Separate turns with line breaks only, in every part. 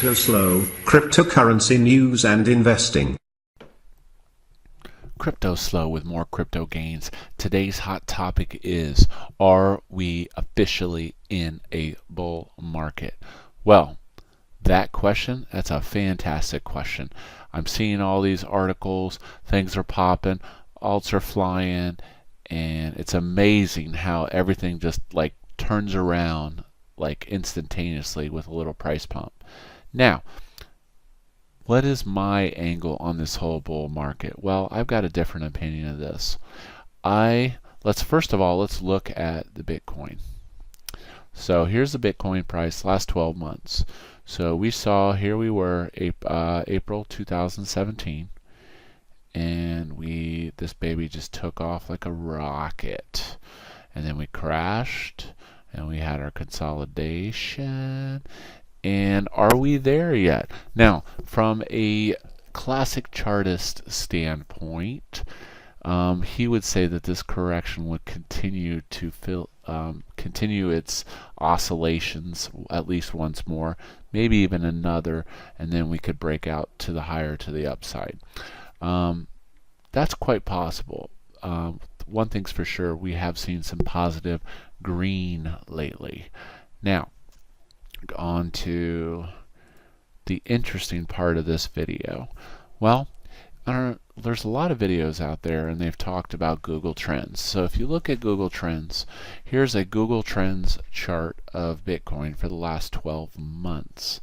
CryptoSLO, cryptocurrency news and investing.
CryptoSLO with more crypto gains. Today's hot topic is, are we officially in a bull market? Well, that's a fantastic question. I'm seeing all these articles, things are popping, alts are flying, and it's amazing how everything just like turns around like instantaneously with a little price pump. Now, what is my angle on this whole bull market? Well, I've got a different opinion of this. First of all, let's look at the Bitcoin. So here's the Bitcoin price last 12 months. So we saw, here we were, April 2017, and this baby just took off like a rocket. And then we crashed, and we had our consolidation. And are we there yet? Now, from a classic chartist standpoint, he would say that this correction would continue its oscillations at least once more, maybe even another, and then we could break out to the higher, to the upside. That's quite possible. One thing's for sure, we have seen some positive green lately. Now, on to the interesting part of this video. Well, there's a lot of videos out there and they've talked about Google Trends. So if you look at Google Trends, here's a Google Trends chart of Bitcoin for the last 12 months.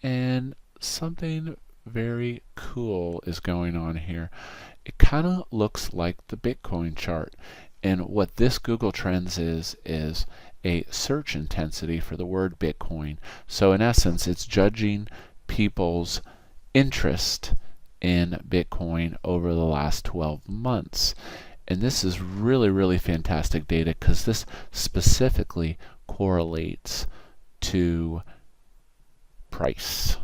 And something very cool is going on here. It kind of looks like the Bitcoin chart. And what this Google Trends is a search intensity for the word Bitcoin. So in essence, it's judging people's interest in Bitcoin over the last 12 months. And this is really, really fantastic data because this specifically correlates to price.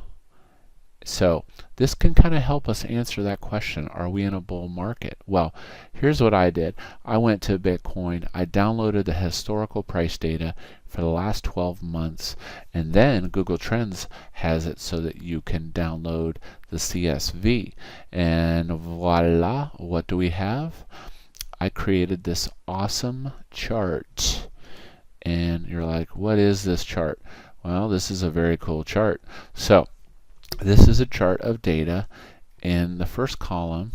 So this can kind of help us answer that question, are we in a bull market? Well, here's what I did. I went to Bitcoin, I downloaded the historical price data for the last 12 months, and then Google Trends has it so that you can download the CSV. And voila, what do we have? I created this awesome chart. And you're like, what is this chart? Well, this is a very cool chart. So this is a chart of data. In the first column,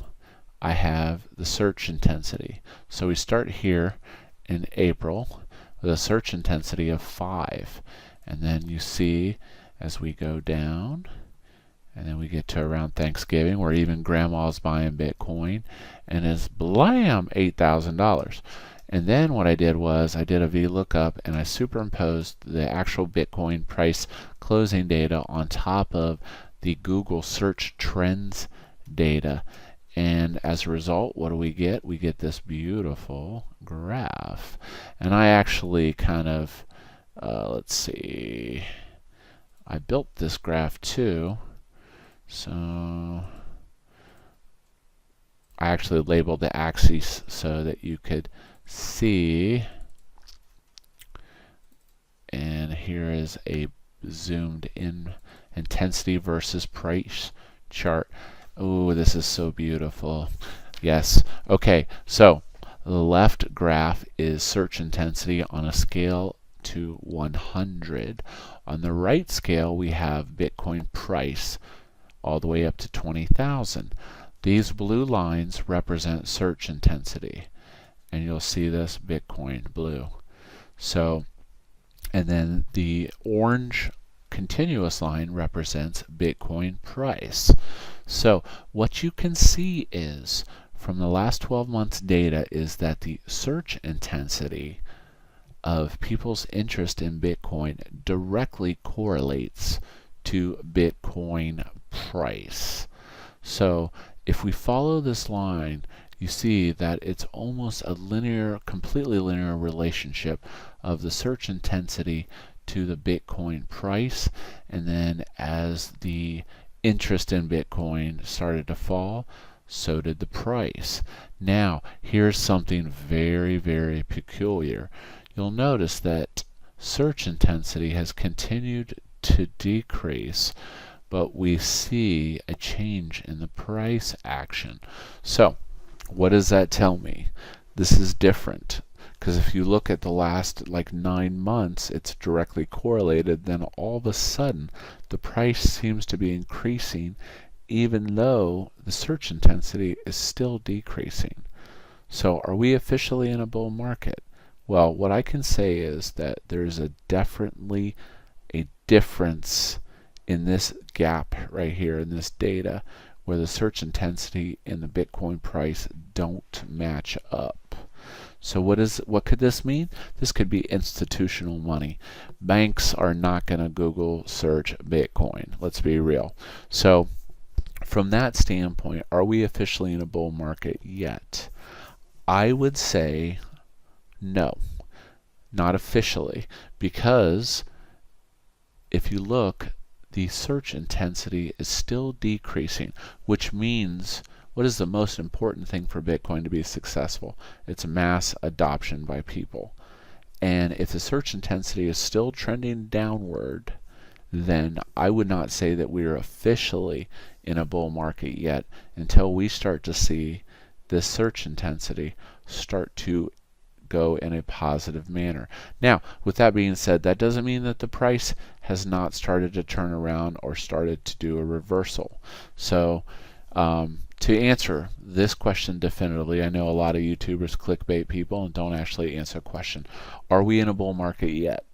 I have the search intensity. So we start here in April with a search intensity of 5. And then you see as we go down, and then we get to around Thanksgiving where even grandma's buying Bitcoin, and it's blam, $8,000. And then what I did was I did a VLOOKUP and I superimposed the actual Bitcoin price closing data on top of the Google search trends data. And as a result, what do we get? We get this beautiful graph. And I actually kind of, let's see, I built this graph too. So I actually labeled the axes so that you could see. And here is a zoomed in intensity versus price chart. Oh, this is so beautiful. Yes. Okay, so the left graph is search intensity on a scale to 100. On the right scale, we have Bitcoin price all the way up to 20,000. These blue lines represent search intensity. And you'll see this Bitcoin blue. So, and then the orange continuous line represents Bitcoin price. So what you can see is from the last 12 months data is that the search intensity of people's interest in Bitcoin directly correlates to Bitcoin price. So if we follow this line, you see that it's almost a linear, completely linear relationship of the search intensity to the Bitcoin price, and then as the interest in Bitcoin started to fall, so did the price. Now, here's something very, very peculiar. You'll notice that search intensity has continued to decrease, but we see a change in the price action. So what does that tell me? This is different, because if you look at the last like 9 months, it's directly correlated. Then all of a sudden the price seems to be increasing even though the search intensity is still decreasing. So are we officially in a bull market? Well, what I can say is that there's definitely a difference in this gap right here in this data, where the search intensity and the Bitcoin price don't match up. So what could this mean? This could be institutional money. Banks are not going to Google search Bitcoin. Let's be real. So from that standpoint, are we officially in a bull market yet? I would say no, not officially, because if you look, the search intensity is still decreasing, which means what is the most important thing for Bitcoin to be successful? It's mass adoption by people. And if the search intensity is still trending downward, then I would not say that we are officially in a bull market yet until we start to see this search intensity start to go in a positive manner. Now, with that being said, that doesn't mean that the price has not started to turn around or started to do a reversal. So to answer this question definitively, I know a lot of YouTubers clickbait people and don't actually answer a question. Are we in a bull market yet?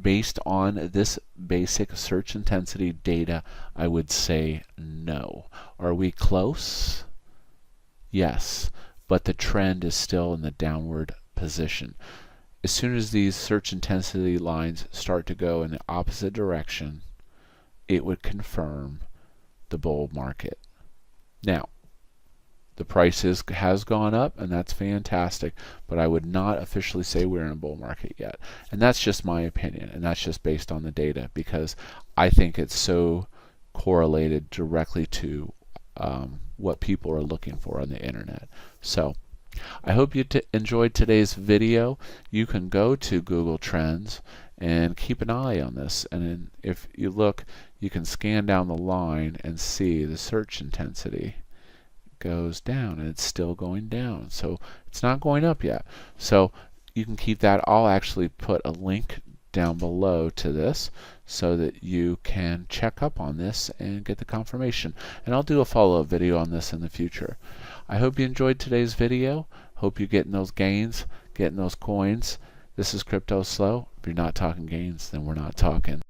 Based on this basic search intensity data, I would say no. Are we close? Yes, but the trend is still in the downward position. As soon as these search intensity lines start to go in the opposite direction, it would confirm the bull market. Now, the price has gone up, and that's fantastic, but I would not officially say we're in a bull market yet. And that's just my opinion, and that's just based on the data, because I think it's so correlated directly to what people are looking for on the internet. So I hope you enjoyed today's video. You can go to Google Trends and keep an eye on this, and then if you look, you can scan down the line and see the search intensity goes down, and it's still going down, so it's not going up yet. So you can keep that. I'll actually put a link down below to this so that you can check up on this and get the confirmation, and I'll do a follow-up video on this in the future. I hope you enjoyed today's video. Hope you're getting those gains, getting those coins. This is CryptoSLO. If you're not talking gains, then we're not talking.